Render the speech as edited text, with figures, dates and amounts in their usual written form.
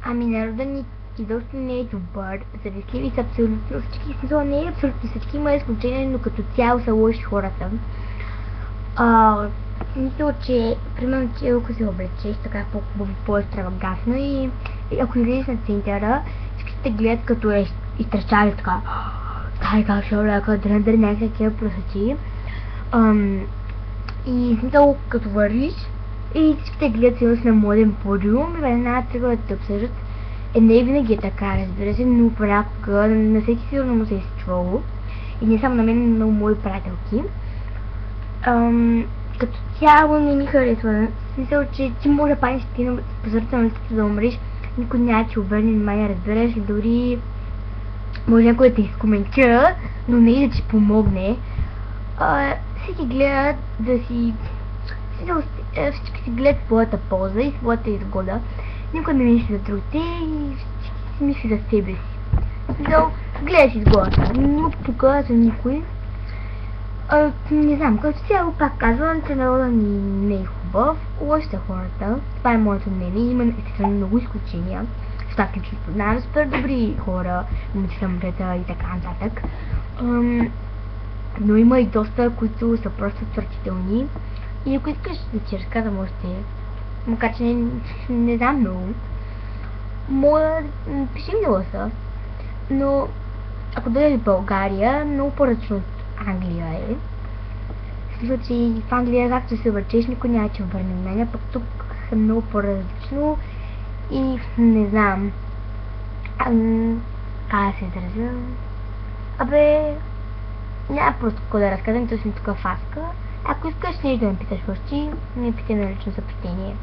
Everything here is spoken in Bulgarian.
Ами народът ни изобщо не е добър, завистливи са абсолютно всички, смисъл не е абсолютно всички, има изключение, но като цяло са лоши хората. Мисля, че примерно ти ако се облечеш така по-хубаво, по-екстравагантно и ако излезеш на центъра, всички те гледат като изтрещали така. Тай как ще оляка, дръндър, някакви такива просачи. И смисъл като вървиш и всички те гледат сигурно на моден подиум и веднага тръгват да те обсъждат. Не винаги е така, разбира се, но понякога на всеки сигурно му се е случвало. И не само на мен, но мои приятелки. Като цяло не ми харесва. В смисъл, че ти може да паднеш ти на позората на улицата да умреш, никой няма ти обърне внимание, разбираш, и дори може някой да те изкоментира, но не и да ти помогне. Всеки гледат да си... Всички си гледат своята полза и своята изгода. Никой не мисли за другите и всички си мисли за себе си. Смисъл, гледаш изгодата, но тука за никой. Не знам, като цяло пак казвам, че народа ни не е хубав, лоши са хората, това е моето мнение, има естествено много изключения, с това лично познавам супер добри хора, момичета, момчета и така нататък, но има и доста, които са просто отвратителни и ако искаш да ти разказвам още, макар че не знам много, пиши ми гласа, но ако дойдеш в България, много по-различно от Англия е. Смисъл, че в Англия, както се върчеш, никой няма че обърне внимание, пък тук е много по-различно и не знам. Как се изразя? Няма просто какво да разказвам, то съм тук фаска. Ако искаш нещо да ме питаш въобще, не питай на лично съобщение.